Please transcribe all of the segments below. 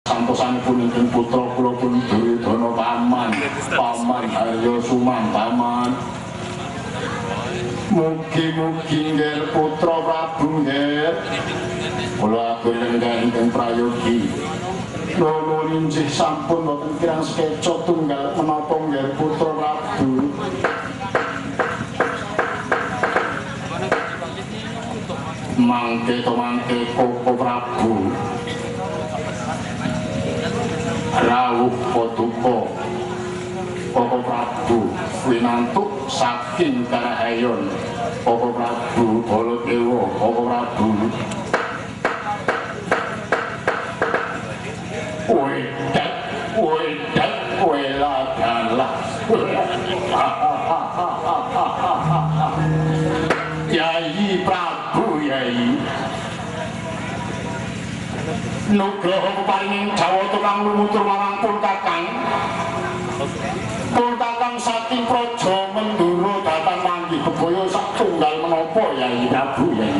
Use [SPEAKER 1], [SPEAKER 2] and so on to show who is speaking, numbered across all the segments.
[SPEAKER 1] santosanipun ingkang putra kula pun Duryudana paman Arya Sumantama. Mugi-mugi nggih putra Prabu nggih kula agung ingkang prayogi loro injih sampun boten kirang sekeca tunggal menapa nggih putra Prabu. Mangke Koko Prabu rawuh paduka Koko Prabu winantuk saking Karahayon Koko Prabu Baladewa Koko Prabu wedat weladalah Yai Prabu Yai nugraha paringing Jawa tukang lumutur marang pun kakang saking praja Mendura datang manggih bebaya satunggal menapa Yai Prabu Yai.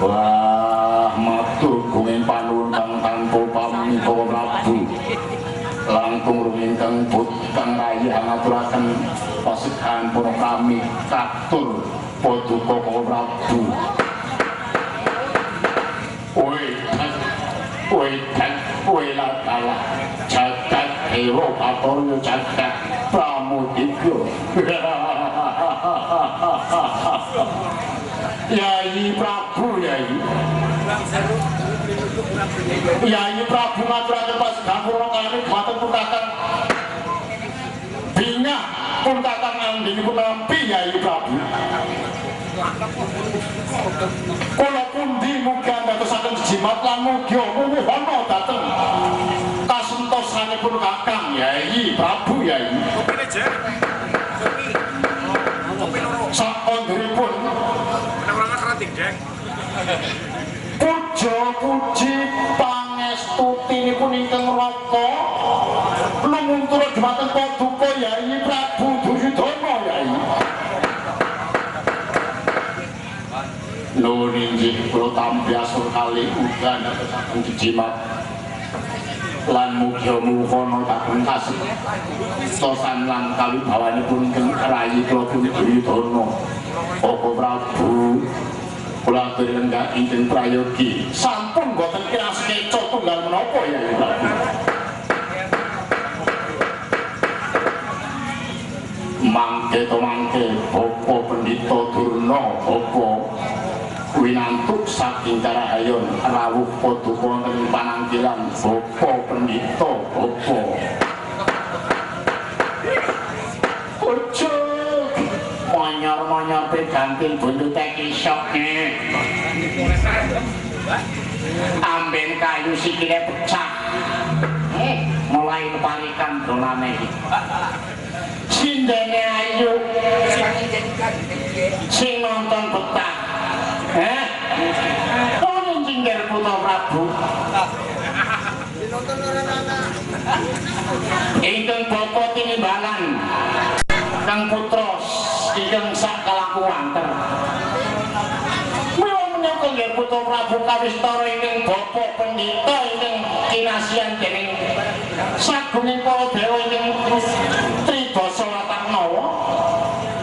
[SPEAKER 1] Wah matur gunging panuwun kang tanpa pamrih Koko Prabu langkung rumingkang kang rayi ngaturaken pasekan para kami katur paduka Koko Prabu. Weladalah jagat dewa patorya jagat pramudika. Yai Prabu Yai Prabu ngaturaken pasegampura kami dhumateng pungkakan bingah pungkakan andhinipun nampi Yai Prabu. Kula pundi mugi andadosaken jimat lan mugi muwuhana dhateng kasentosanipun kakang Yai Prabu Yai. Sakonduripun puja puji pangestutinipun ingkang raka lumuntur dhumateng paduka Yai Prabu Duryudana Yai. Nuwun inggih kula tampi asur kalih uga ndadosaken jimat lan mugi muwuhana dhateng kasentosan lan kawibawanipun ingkang rayi kula pun Duryudana Koko Prabu. Kula aturi lenggah ingkang prayogi sampun boten kirang sekeca tunggal menapa Yai Prabu. Mangke Bapa Pendhita Durna Bapa winantuk saking Karahayon rawuh paduka wonten ing panangkilan Bapa Pendhita Bapa manyar-manyar peganting buntute kisokne amben kayu sikile pecah mulai keparikan donane sindene ayu sing nonton betah ono jingger putra Prabu ingkang bapa tinimbalan kang putra ingkang sak kalakuanten mila menika nggih putra Prabu kawistara ingkang bapa pendhita ingkang kinasihan dening sagunging para dewa ingkang Tridasa Watarnawa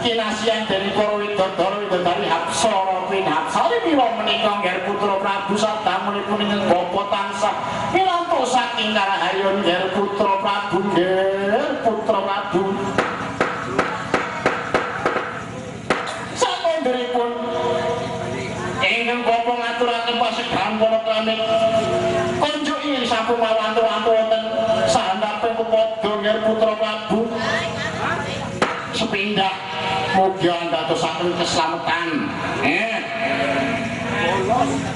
[SPEAKER 1] kinasihan dening para widodara-widodari Hapsara Pinhapsari mila menika nggih putra Prabu sadamunipun ingkang bapa tansah milantuk saking Karahayon nggih putra Prabu nggih putra Prabu. Ingkang bapa ngaturaken pasegampura kami konjuki sampun mawantu-wantu wonten sahandaping padha nggih putra Prabu sepindah mugi andadosaken keslametan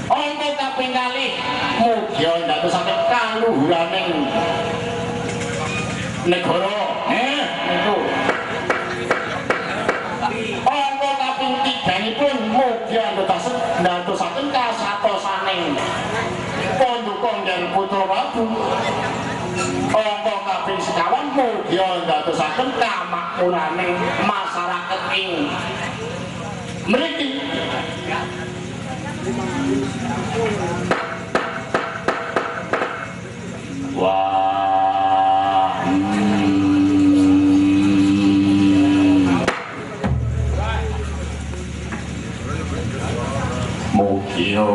[SPEAKER 1] angka kaping kalih mugi andadosaken kaluhuraning negara niku angka kaping 3 pun mugi andadosaken kasatosaning paduka nggih putra Prabu. Angka kaping 5 mugi andadosaken kamakmuraning masyarakat ing mriki Wah, mugia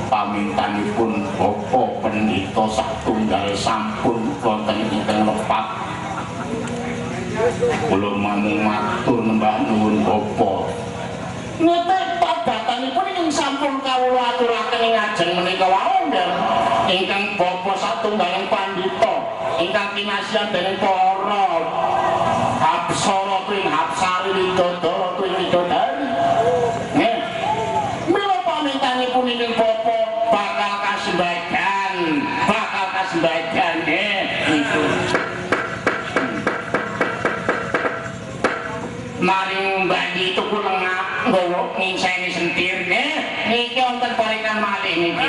[SPEAKER 1] pamintanipun Bapak Pendhita satunggal sampun wonten ingkang lepat. Kula mamung matur nembah nuwun Bapak. Ngetek padatanipun ing sampun kawula aturaken ing ajeng menika wonten ingkang Bapak satunggaling pandhita ingkang kinasihan dening para Apsara tuwin Apsari Widodara tuwin Widodari. Nggih. Mila pamintanipun ing Bapak bakal kasembadan niku. Maring mbaki tuku lengah nggawa nginseni sentir niki wonten parikan malih niki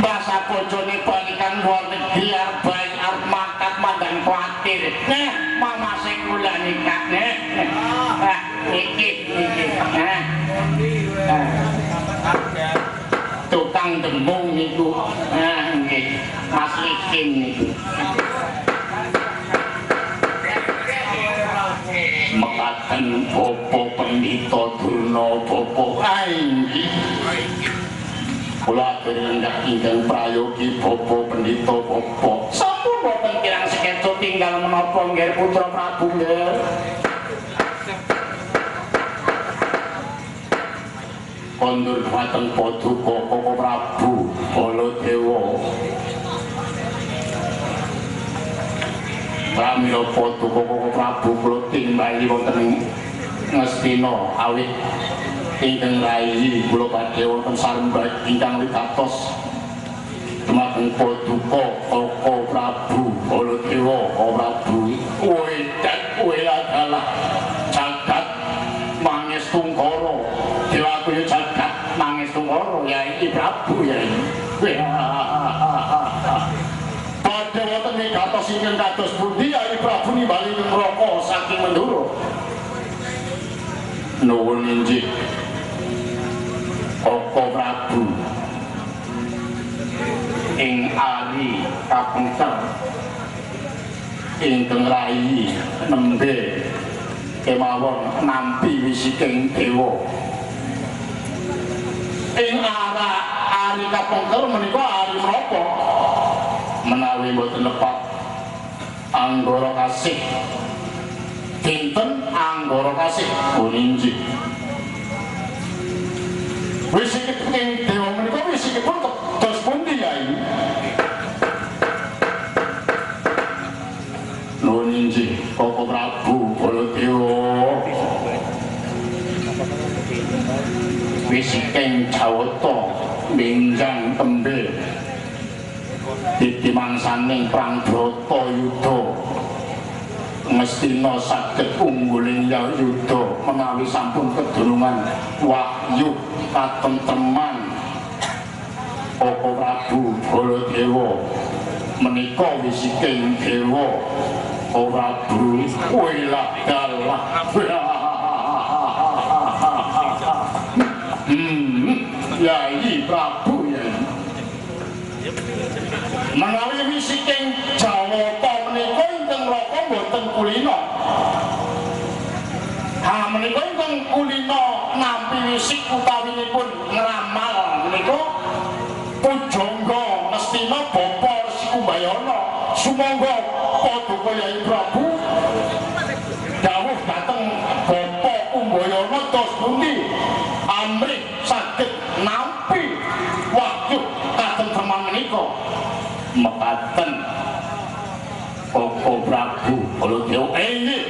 [SPEAKER 1] basa bojone balikan luar negeri arep mangkat mandan kuatir mamase kula nikah niki tukang dembung niku nggih Mas Likin niku mekaten Bapak Pendhita Durna Bapak Ainggi kula derengah ingkang prayogi Bapak Pendhita Bapak sampun boten kirang sekeca tinggal menapa nggih Putra Prabu nggih kondur dhateng Paduka Koko Prabu Baladewa pramila Paduka Koko Prabu kula timbali wonten ing Ngastina awit ingkang rayi kula badhe wonten sarembag ingkang wigatos dumateng Paduka Koko Prabu Baladewa Koko Prabu wedak kowe adalah jagat Mangestungkara dewaku ya jagat Mangestungkara ya iki Prabu ya badhe wonten wigatos ingkang kados pundi ya Prabu nimbali neraka saking Mandura nuwun injih Koko Prabu ing ari kapengker ingkang rayi nembe kemawon nampi wisiking dewa ing ari kapengker menika ari menapa menawi boten lepat anggara kasih dinten anggara kasih puninji wisikipun dewa menika wisikipun kados pundi yai nuwun injih Koko Prabu Baladewa wisiking Jawata minjang tembe ditimangsaning Prang Bratayuda Ngastina saged ungguling yudha menawi sampun kedurungan wahyu katentreman Koko Prabu Baladewa menika wisiking dewa Koko Prabu welah dalah Yai Prabu Yai menawi wisiking Jawata menika ingkang raka boten kulina menika ingkang kulina nampi wisik utawinipun ngramal menika pujangga Ngastina Bapa Resi Kumbayana sumangga Paduka Yai Prabu dawuh dhateng Bapa Kumbayana tos pundi amrih saged nampi wahyu katentreman menika mekaten Koko Prabu Baladewa inggih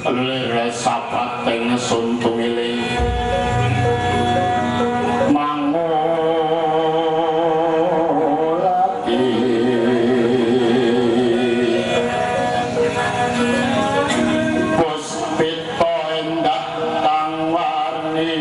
[SPEAKER 1] lere sabateng suntungiling mangolati puspita endah kang warni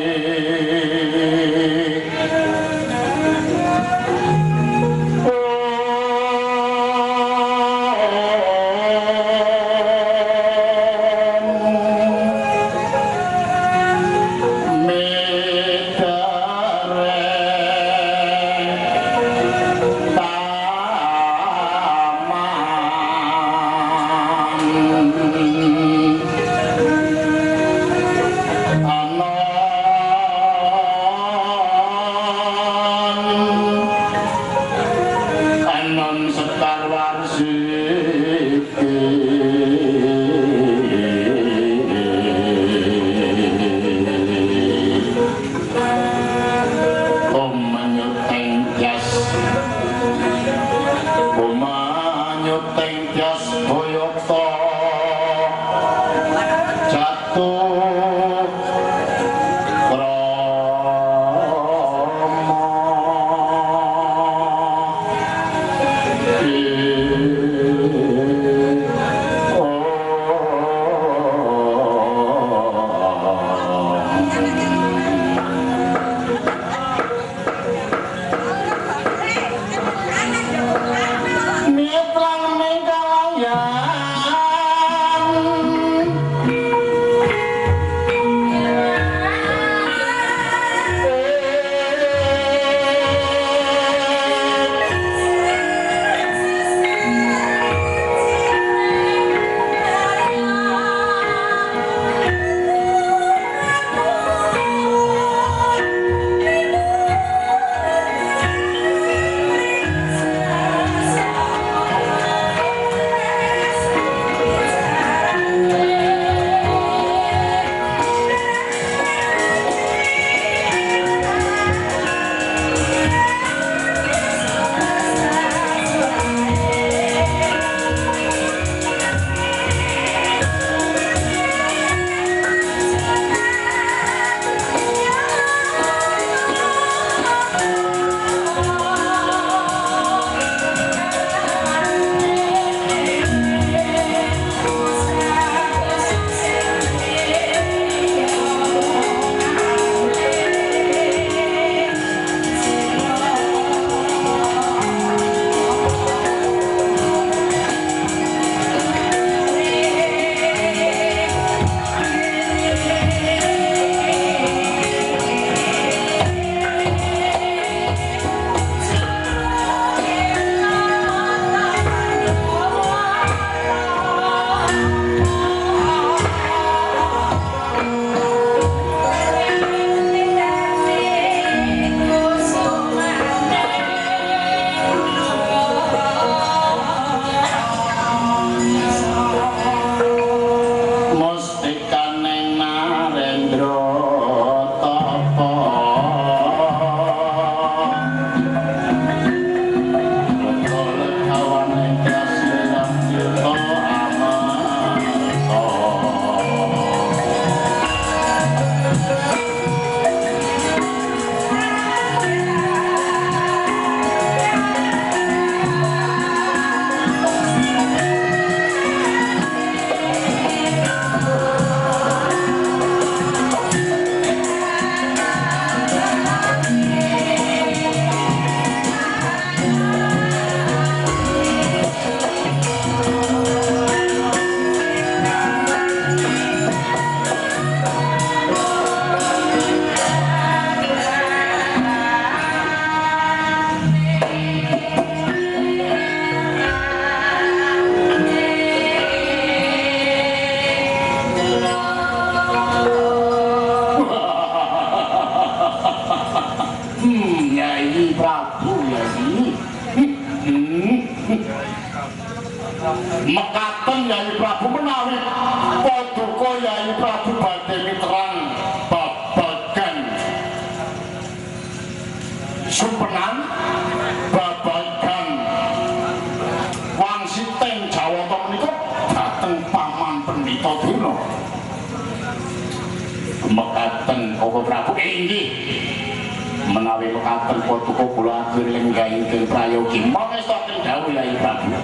[SPEAKER 1] Yai Prabu menawi paduka Yai Prabu badhe miterang babagan sumpenan babagan wangsiteng Jawata menika dhateng Paman Pendhita Durna. Mekaten Bapak Prabu inggih menawi mekaten paduka kula aturi lenggahing prayogi mangestaken dawuh Yai Prabu.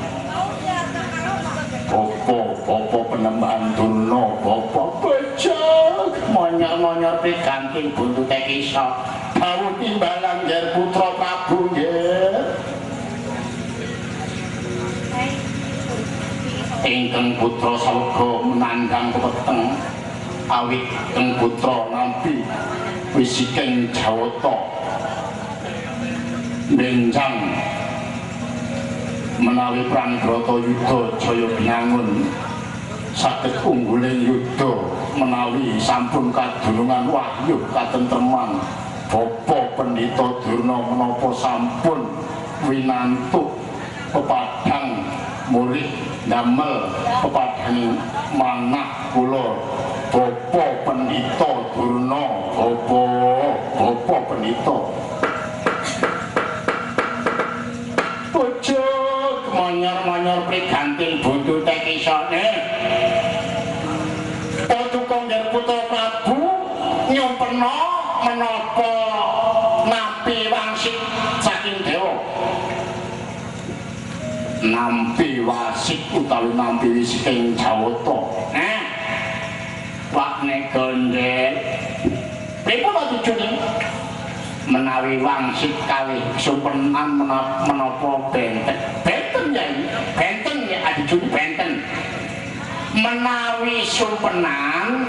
[SPEAKER 1] Apa penembahan Durna Bapa bejak monyor-monyor pikanting buntute kisah dawuh timbalan Nger putra Prabu nggih. Ingkang putra sarga menandang weteng awit ing putra nampi wisiking Jawata benjang menawi perang Bratayuda jaya binangun saged ungguling yuda menawi sampun kadunungan wahyu katentreman Bapa Pendhita Durna menapa sampun winantuk pepadhang murid damel pepadhang manah kula Bapa Pendhita Durna Bapa Pendhita pucuk monyor-monyor priganting buntute kisane paduka Nger putra Prabu nyumpena menapa nampi wangsit saking dewa nampi wasit utawi nampi wisiking Jawata. Wakne gondel pripun tujuane menawi wangsit kalih sumpenan menapa benten ya adijuni benten menawi sumpenan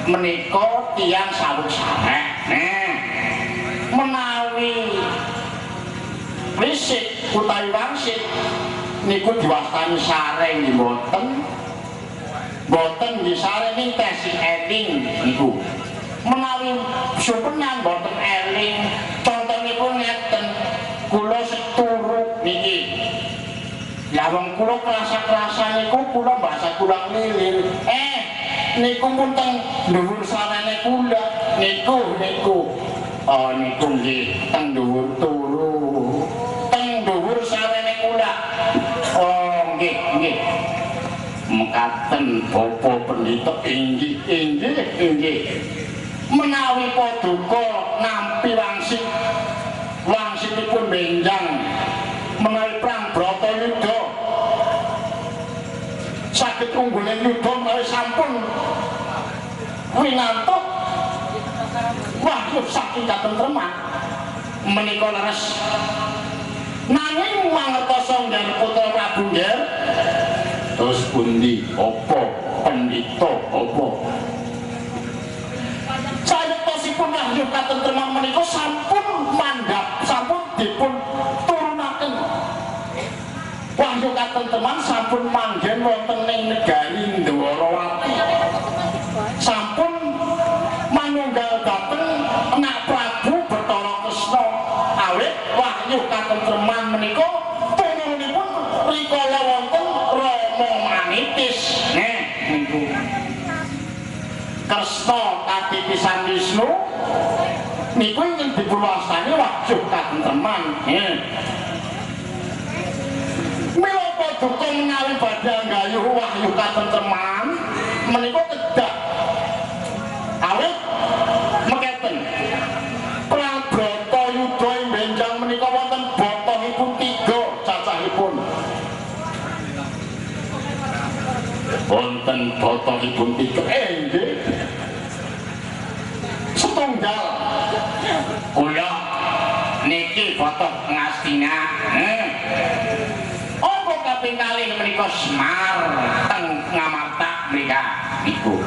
[SPEAKER 1] menika tiyang saweg sarek menawi wisik utawi wangsit niku diwastani sareng nggih boten nggih sareng ning tesi eling niku menawi sumpenan boten eling contonipun ngeten kula seturuk niki ya wong kula krasa-krasa niku kula bahasa kula lilir niku pun teng dhuwur sarene kula niku oh niku nggih teng dhuwur turu teng dhuwur sarene kula oh nggih mekaten Bapa Pendhita inggih menawi paduka nampi wangsitipun benjang menawi perang Bratayuda saged ungguling yuda menawi sampun winantuk wahyu saking katentreman menika leres nanging mangertosa Nger putra Prabu Nger terus pundi apa Pendhita apa sayektasipun wahyu katentreman menika sampun mandhap sampun dipun turunaken wahyu katentreman sampun manggen wonten ing negari Ndwarawati sampun manunggal dhateng anak Prabu Bathara Kresna awit wahyu katentreman menika turunipun rikala wonten Rama Manitis niku Kresna katipisan Wisnu niku ingin dipunwastani wahyu katentreman mila paduka menawi badhe nggayuh wahyu katentreman menika kedah awit mekaten perang Bratayuda ing benjang menika wonten botohipun 3 cacahipun wonten botohipun 3 nggih setunggal kula niki botoh Ngastina apa kaping kalih menika Semar teng Ngamarta mrika niku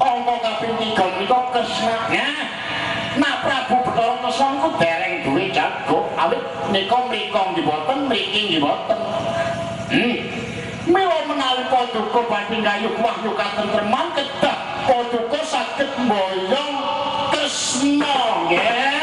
[SPEAKER 1] angka kaping 3 menika Kresna nah Prabu Bathara Kresna niku dereng duwe jago awit nika mrika nggih boten mriki nggih boten mila menawi paduka badhe nggayuh wahyu katentreman kedah paduka saged mboyong Kresna nggih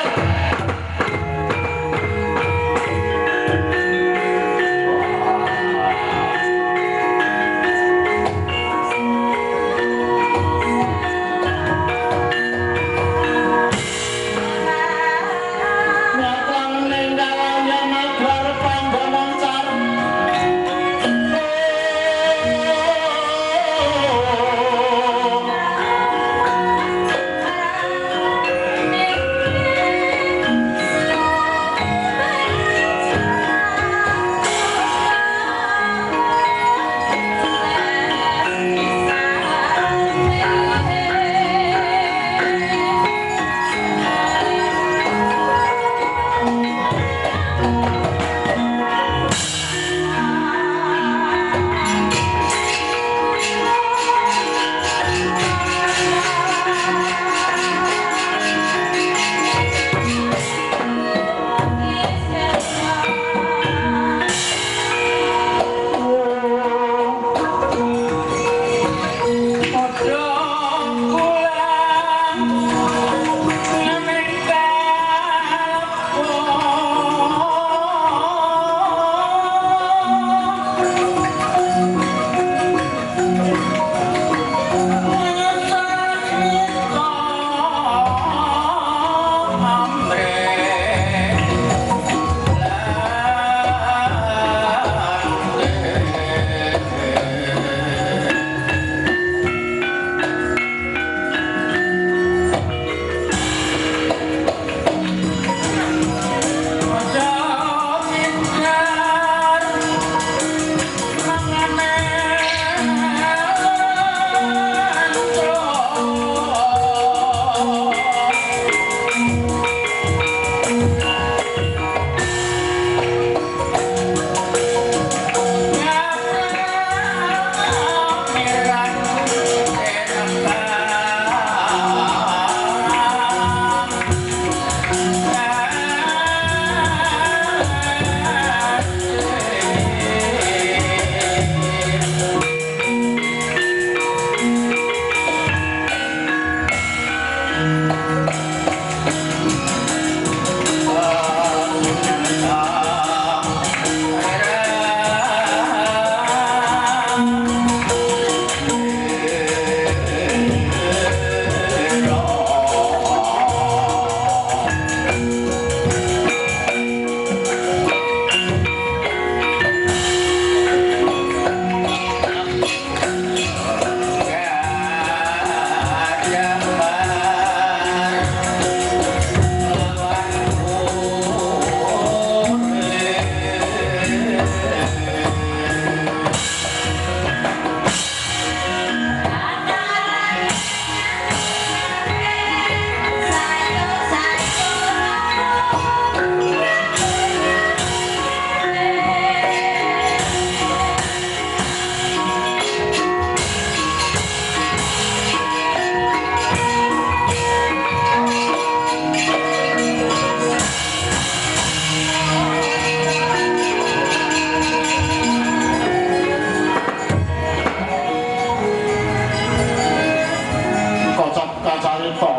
[SPEAKER 1] carita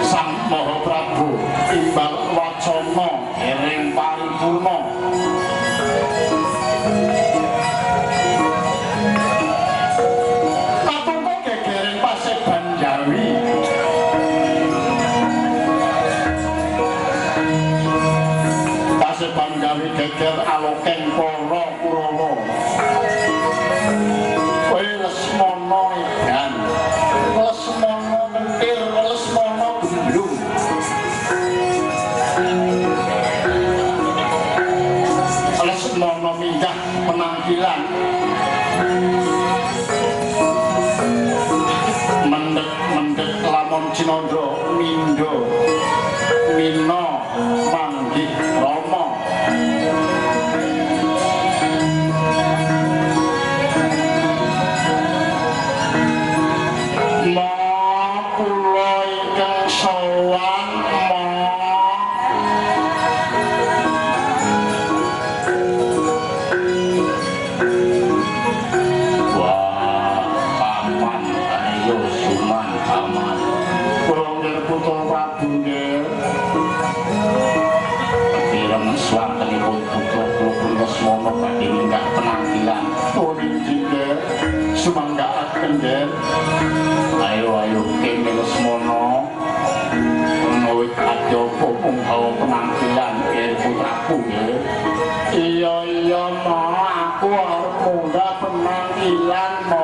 [SPEAKER 1] Sang Maha Prabu imbal wacana ing paripurna katungko gegering Paseban Jawi Paseban Jawi geger aloking para Kurawa Lesmana edan Lesmana kentir Lesmana gundung Lesmana minggah penampilan mendek lamun Cinandra mindo mina manggih Rama ayo kene Lesmana ngawit adyopo pungkawa penampilan putraku ya iya ma aku arep munggah penampilan ma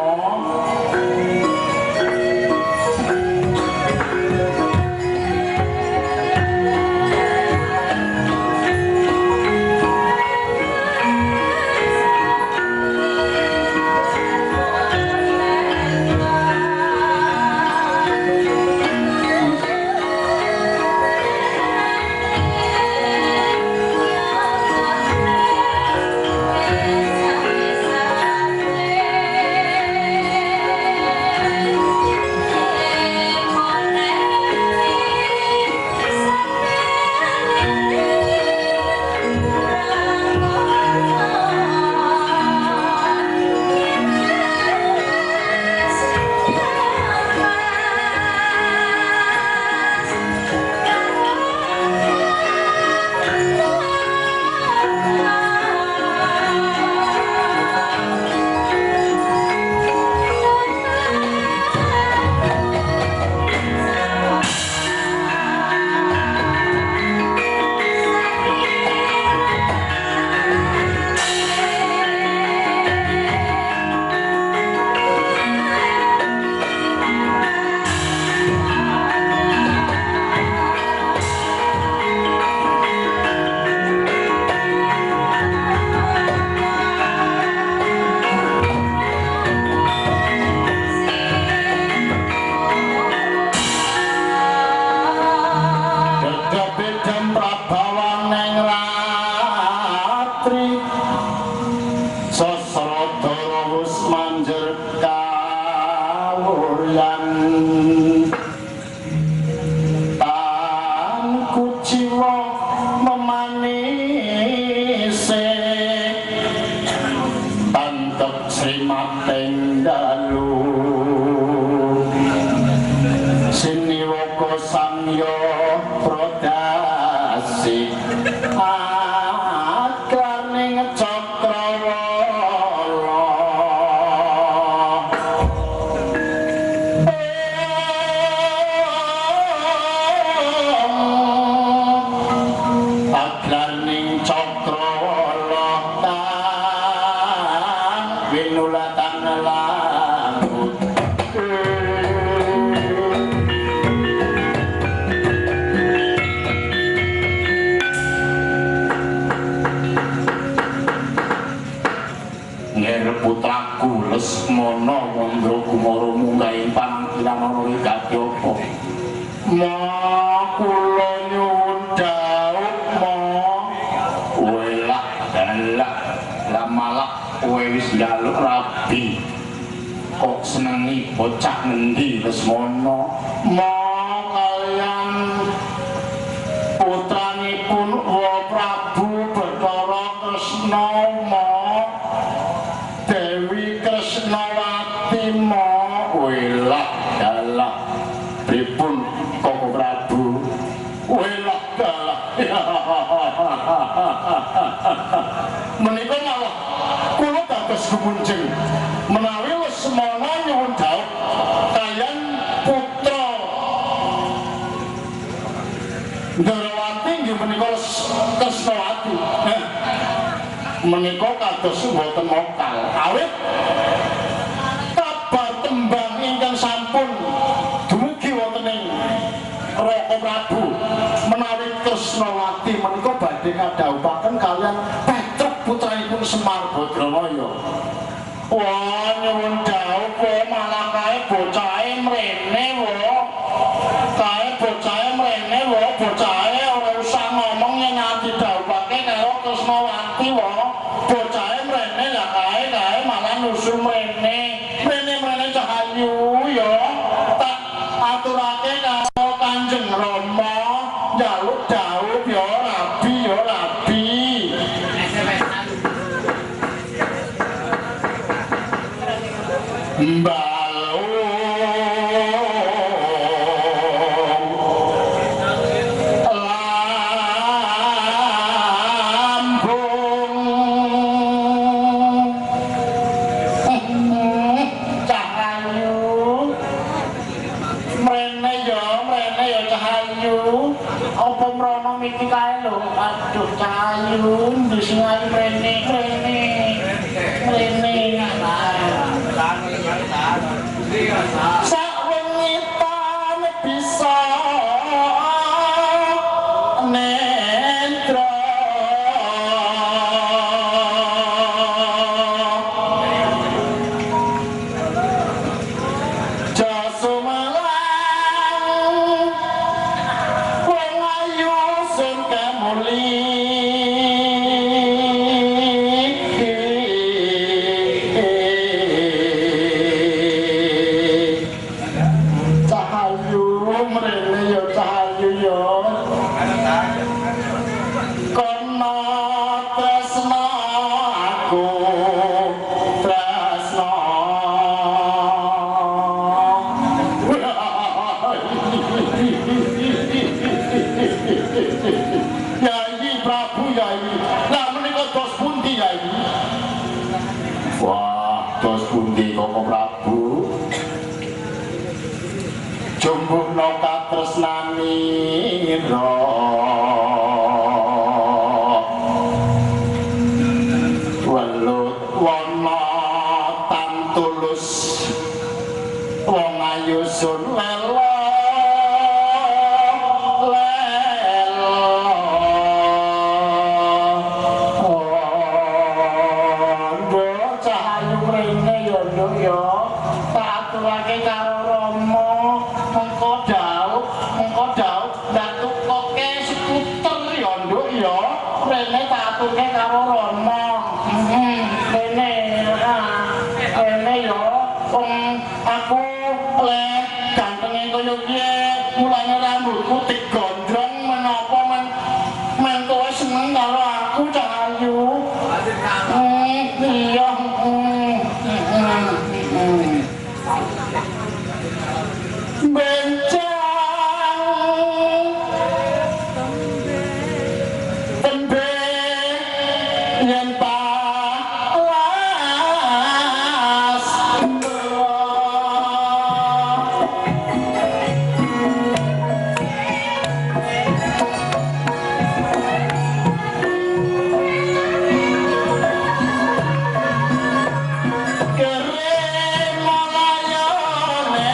[SPEAKER 1] Lesmana Wandra Kumara munggaing panampilan ana ing Kadyapa. Ma kula nyuwun dhawuh ma. Welah dalah la malah kowe wis njaluk rabi. Kok senengi bocah ngendi Lesmana? Ma kaliyan putranipun Prabu Bathara Kresna ma. Dewi Kresnawati ma welah dalah pripun Koko Prabu welah dalah menika malah kula dados gumunjeng menawi wis semana nyuwun dhawuh kaliyan putra Ndarawati nggih menika Kresnawati menika kados mboten mokal awit kabar tembang ingkang sampun dumugi wonten ing Raka Prabu menawi Kresnawati menika badhe kadhawuhaken kaliyan Petruk putranipun Semar Badramaya. Wah nyuwun dawuh kok malah kae bocahe mrene wae. Kae bocahe mrene wae bocahe ora usah ngomong yen didhawuhake karo Kresnawati wae. Bocahe mrene lah kae malah nusul mrene. Mrene Cahayu ya. Tak aturake karo Kanjeng Rama njaluk dawuh ya Rabi ya Rabi. Iki kae lho, aduh Cahayu ndi sing ayu mrene. Sak wengi tane bisa nendra Yai Prabu Yai. Lah menika dos pundi Yai? Wah, dos pundi Koko Prabu? Jumbuhna katresnanira. Welut wana tan tulus wong ayu sun lelo. Aturake karo Rama mengko dawuh datuk koke skuter ya nduk ya rene tak aturke karo Rama rene ya wong aku le gantenge kaya piye mulane rambutku digondrong menapa men kowe seneng karo aku Cahayu iya tembe yen palas kere malayane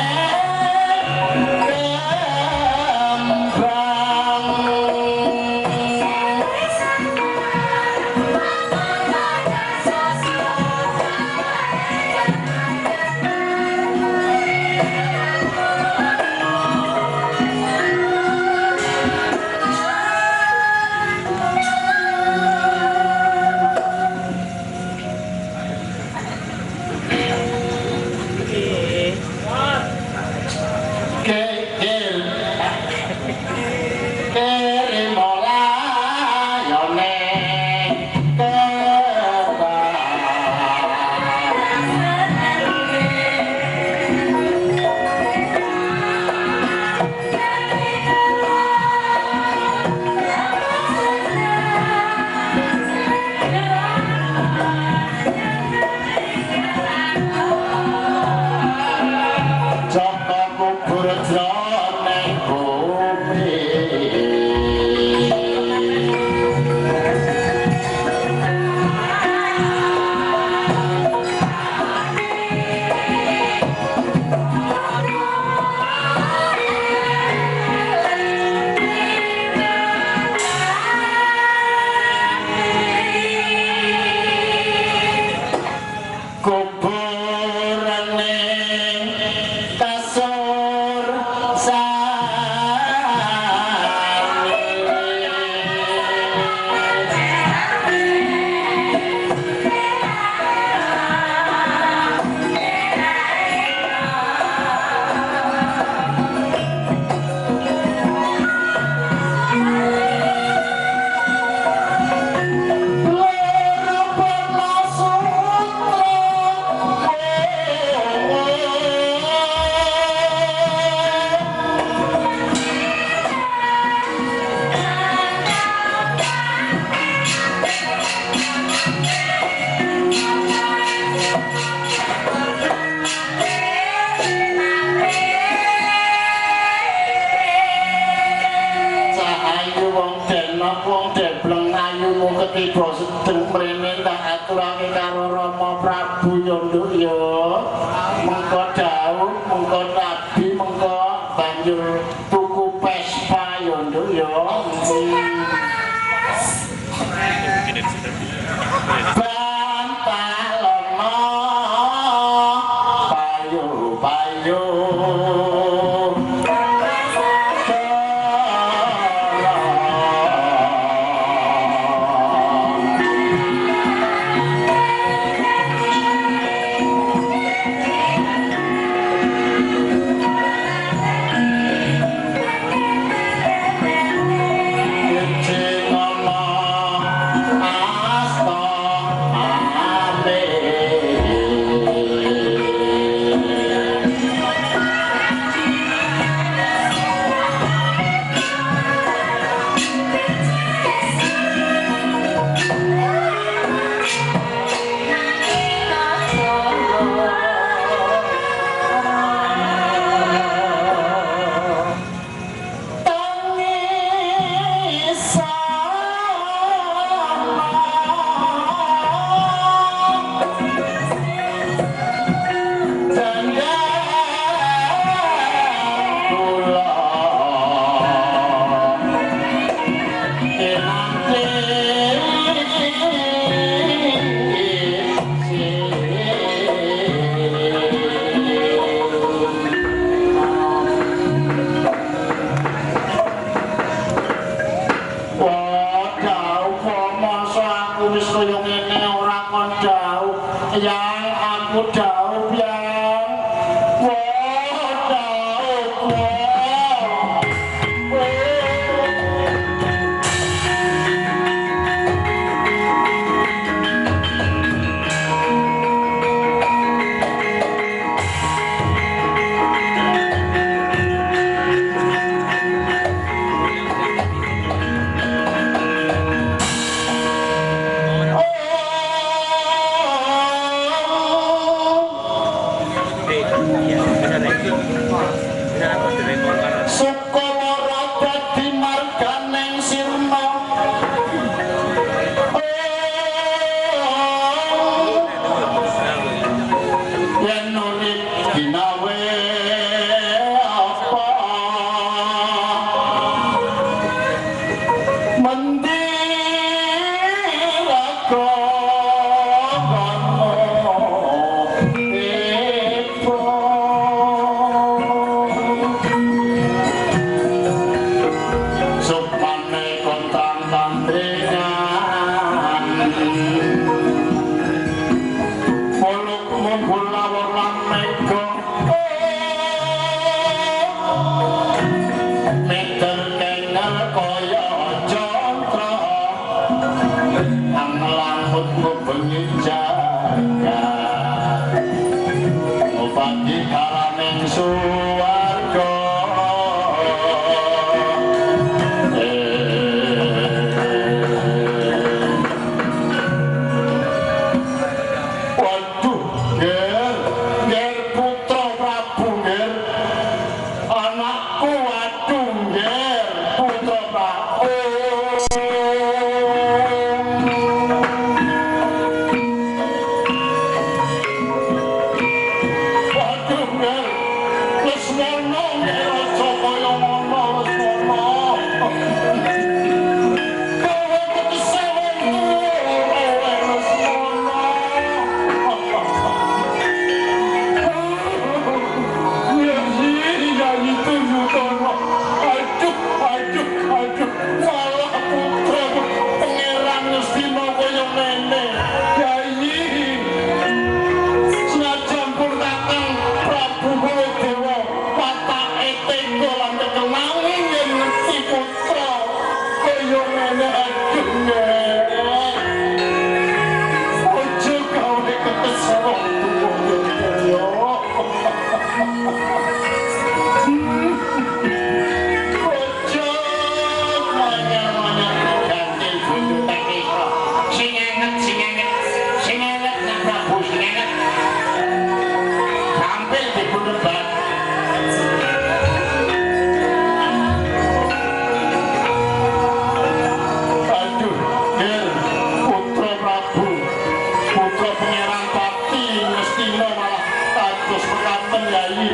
[SPEAKER 1] tiba sedeng mrene tak aturake karo Rama Prabu ya nduk ya. Mengko dawuh, mengko nabi, mengko banjur tuku Vespa ya nduk ya. Bantalono payu-payu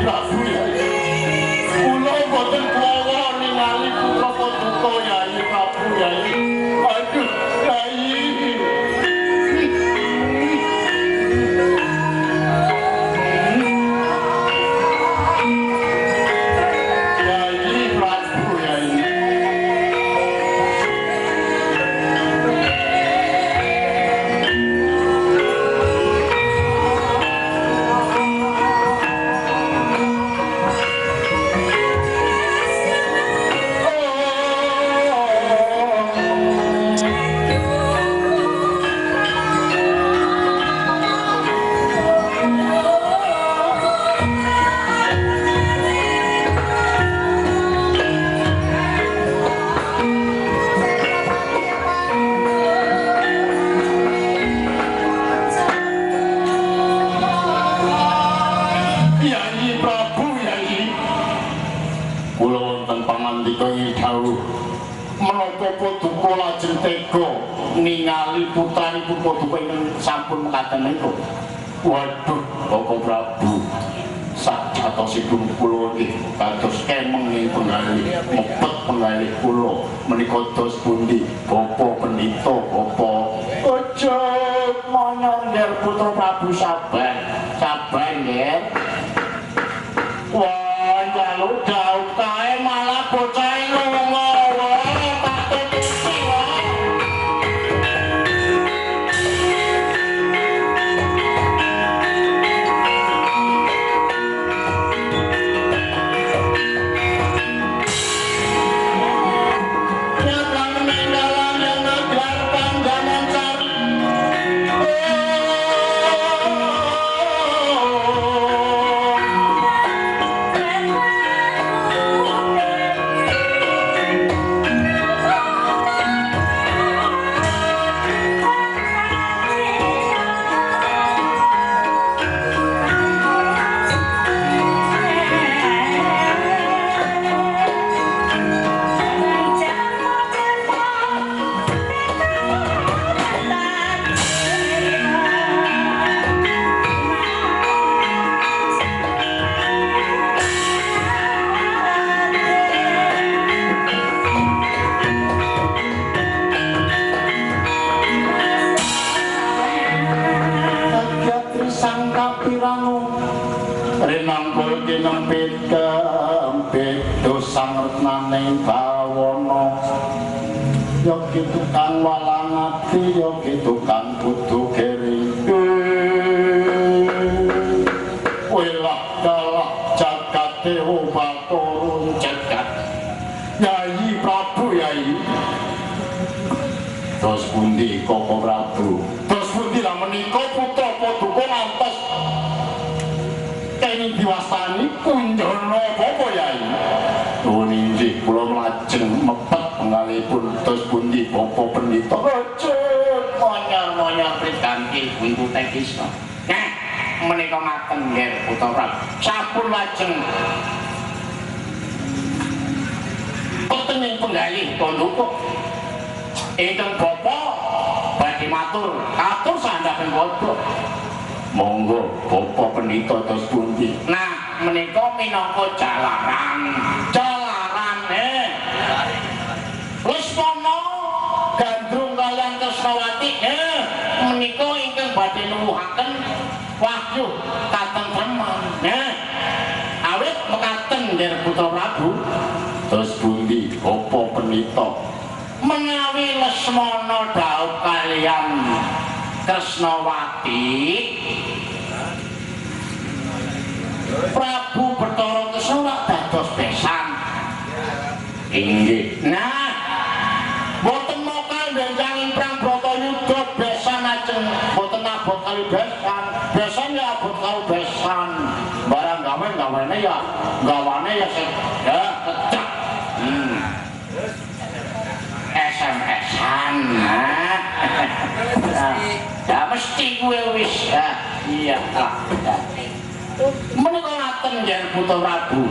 [SPEAKER 1] Prabu Yai. Kula boten kuwawa ningali putra Paduka Yai Prabu Yai. Aduh, Yai. Ningali putranipun Paduka ingkang sampun mekaten menika. Waduh, Bapak Prabu. Sajatosipun kula nggih kados kemeng ing penggalih mepet penggalih kula menika dos pundi Bapak Pendhita Bapak. Aja monyor nggih Putra Prabu sabar. Sabar nggih. Wah, njaluk dawuh kae malah bocah lunga. Yogi tukang walang ati, yogi tukang kudu kering. Welah dalah jagat dewa turun jagat. Yai Prabu Yai. Dos pundi Koko Prabu? Dos pundi lah menika putra Paduka ngantos kenging diwastani kunjana Bapa Yai. Nuwun inggih kula mlajeng mepet penggalipun dos pundi Bapa Pendhita. Aja monyor-monyor prikanthi Windu Tekisna. Nah, menika ngaten nggih Putra Prabu. Sampun lajeng wonten ing penggalih Paduka. Ingkang Bapa badhe matur, atur sandhapen padha. Monggo Bapa Pendhita dos pundi. Nah, menika minangka jalaran. Lesmana gandrung kaliyan Tresnawati menika ingkang badhe nuwuhaken wahyu katentreman. Awit mekaten nggih Putra Prabu. Dos pundi Bapa Pendhita menawi Lesmana dhaup kaliyan Tresnawati Prabu Bathara Kesura dados besan. Inggih. Nah, boten mokal benjanging Prang Bratayuda besan ajeng boten abot kali besan. Besan ya abot kali besan. Barang gawe-gawene ya gawane ya kecak. SMS-an. Ya mesti kuwi wis. Iya lah. Menika ngaten nggih Putra Prabu.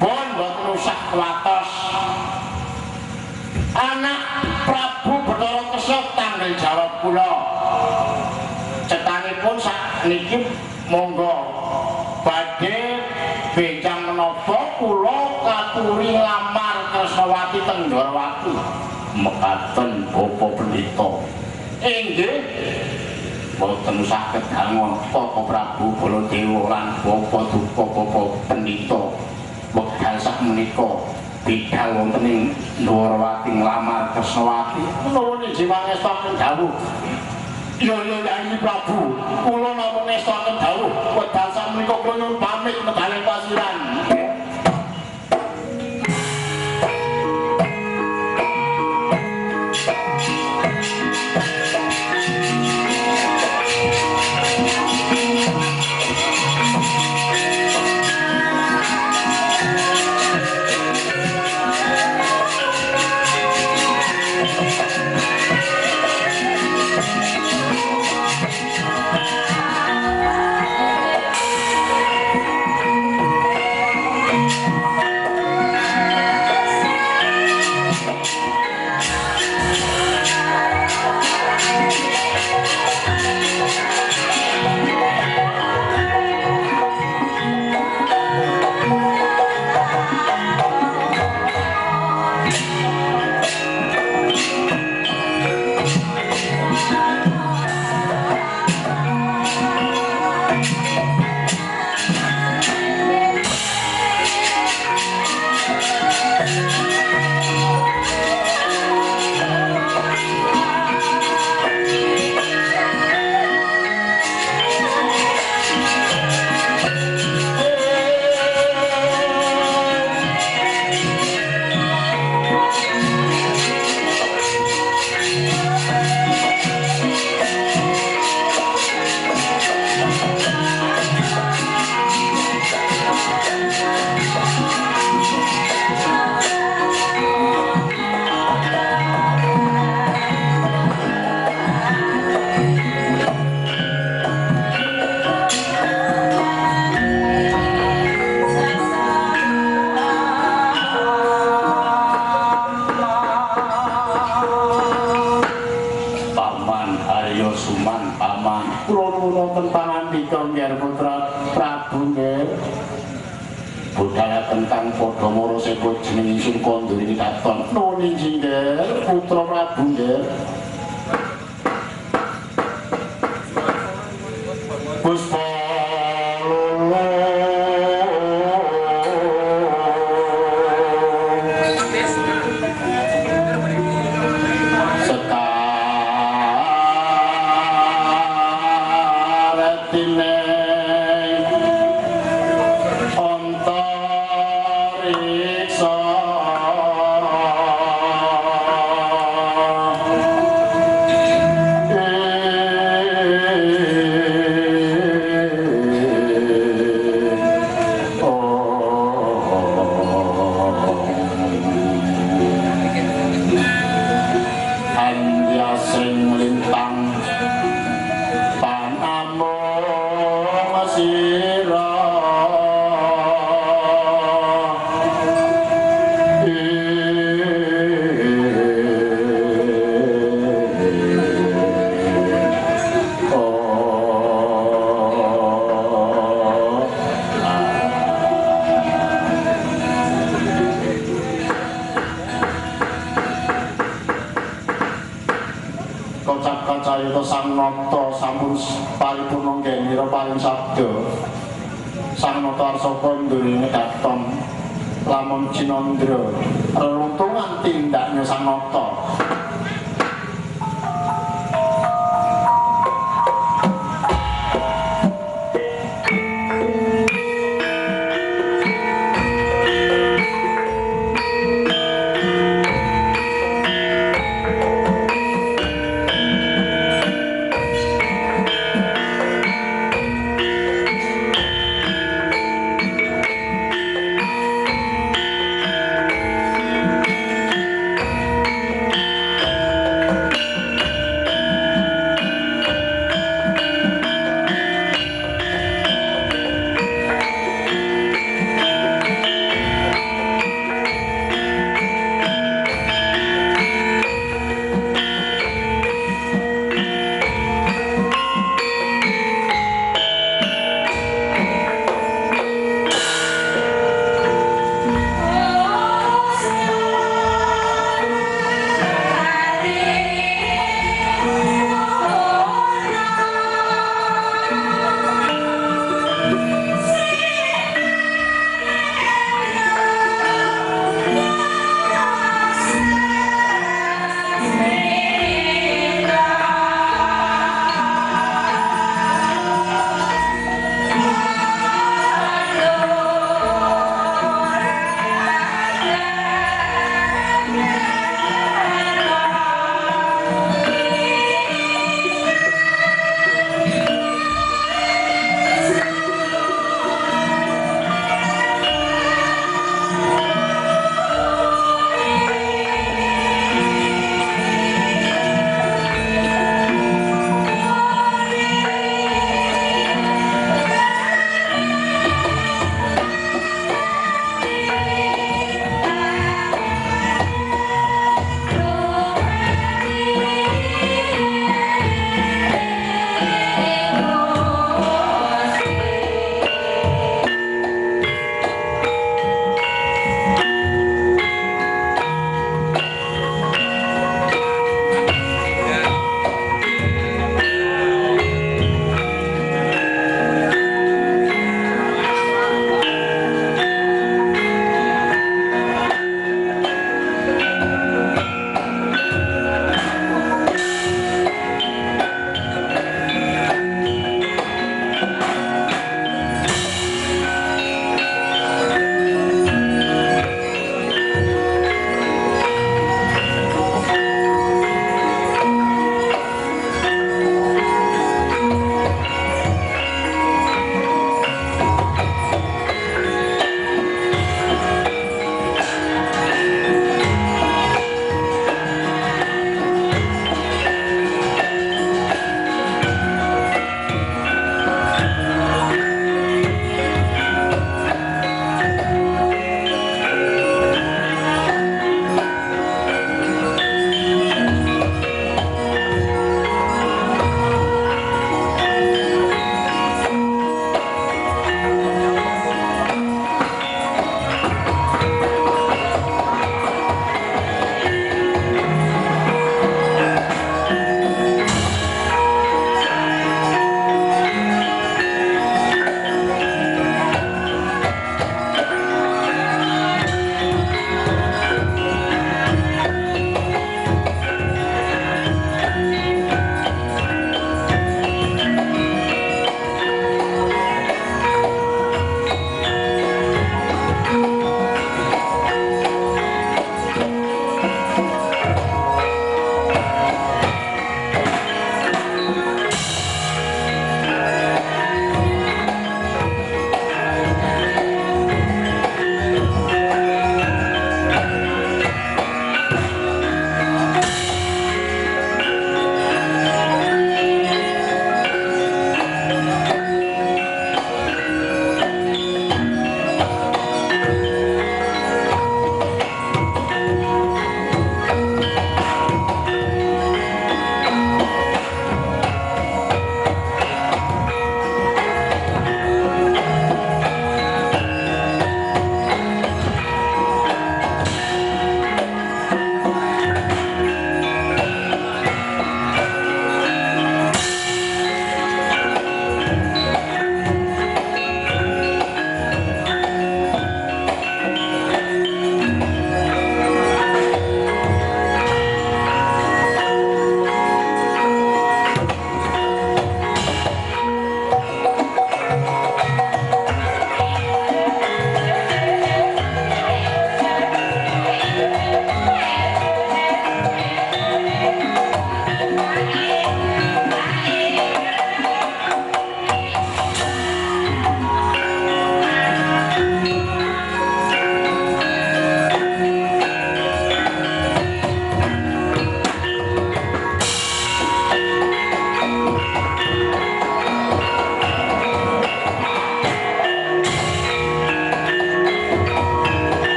[SPEAKER 1] Pun boten usah kuwatos. Anak Prabu Bathara Kesura tanggal jawab kula. Cethanipun sakniki monggo badhe benjang menapa kula katuri nglamar Kresnawati teng Ndorowati mekaten Bapa Pendhita inggih boten saged dangun Bapa Prabu Baladewa lan Bapa Duka Bapa Pendhita wekdal sakmenika bidhal wonten ing Ndorowati nglamar Kresnawati nuwun inggih mangestaken dawuh. Iya Yayi Prabu, kula namung ngestaken dawuh wekdal sakmenika kula nyuwun pamit medal pasiran. Tentang padha mara sebut jeneng ingsun Kanduri Katon nuwun inggih putra Prabu nggih Puspa Sang Nata sampun paripurna nggih paring sabda Sang Nata arsa Kanduri Katon lamun Cinandra reluntungan tindaknya Sang Nata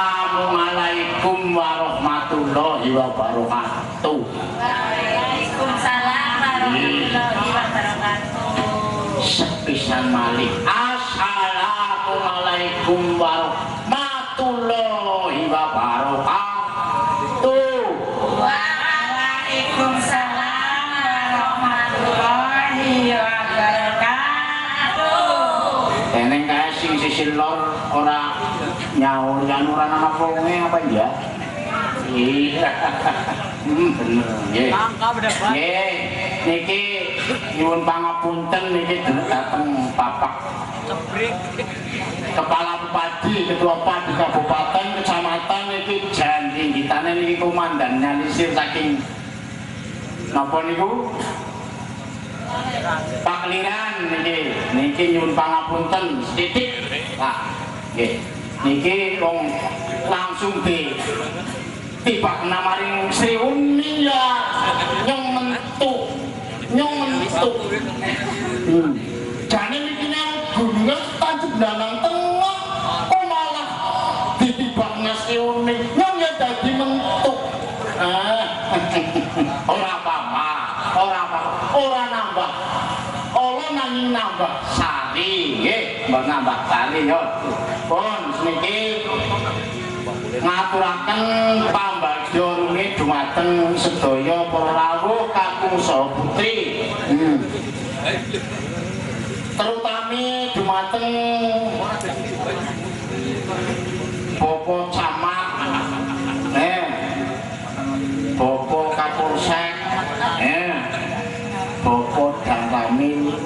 [SPEAKER 1] Assalamualaikum warahmatullahi wabarakatuh.
[SPEAKER 2] Waalaikumsalam warahmatullahi wabarakatuh.
[SPEAKER 1] Sepisan malih. Assalamualaikum warahmatullahi wabarakatuh.
[SPEAKER 2] Waalaikumsalam warahmatullahi wabarakatuh.
[SPEAKER 1] Teneng kae sing sisi lor ora nyaur kan ora nama wonge apa ya? Iya. Bener nggih. Nggih, niki nyuwun pangapunten niki dateng Bapak Kepala Bupati, Ketua Padi Kabupaten, Kecamatan niki janji kitane niki komandan nyalisir saking napa niku? Pak Liran niki nyuwun pangapunten sithik. Pak. Nggih. Niki wong langsung tiba kena maring Sri Umi ya nyong mentuk jane niki nang gunung tancep danang tengah kok malah ditibakna Sri Umi nyong ya dadi mentuk ora nambah Allah nanging nambah sari nggih mbok nambah sari yo pun niki ngaturaken pambagya rungi dumateng sedaya para rawuh kakung saha putri terutami dumateng Bapak Camat Bapak Kapolsek Bapak Danramil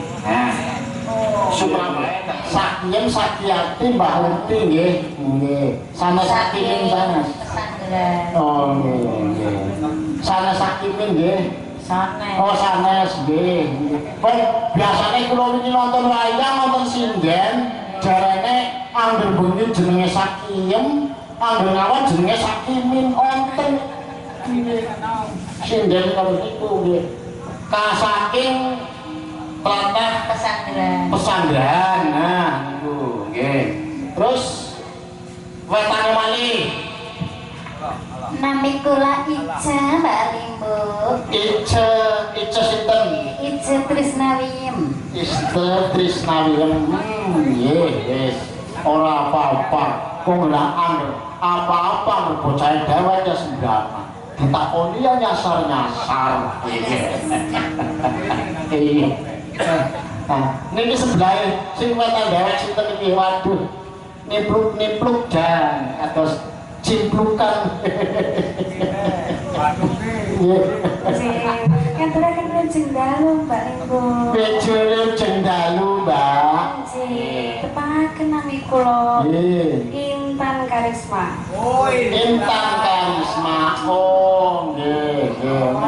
[SPEAKER 1] Surabaya sakyen sakyati Mbah Lenti nggih sanes sakimin sanes oh nggih sanes sakimin nggih sanes oh sanes nggih biasane kula wingi nonton wayang nonton sinden jarene angger bengi jenenge Sakiem angger ngawon jenenge Sakimin onten sinden kalau niku nggih kasaking tlatah pesanggrahan nah niku nggih terus wetane malih
[SPEAKER 2] nami kula Ica Mbak Limbo
[SPEAKER 1] Ica sinten
[SPEAKER 2] Ica Trisnawiyem
[SPEAKER 1] nggih wis ora apa-apa kok ora angger apa-apa bocah dewek ya sembarangan ditakoni ya nyasar-nyasar iya niki sebelah sing wetan dewek sinten iki waduh nipluk dan atos cimplukan
[SPEAKER 2] Katuraken lajeng dalu Mbak Limbo
[SPEAKER 1] pejere jengdalu Mbak
[SPEAKER 2] tepaken nami kula Intan Karisma
[SPEAKER 1] Intan Karisma oh nggih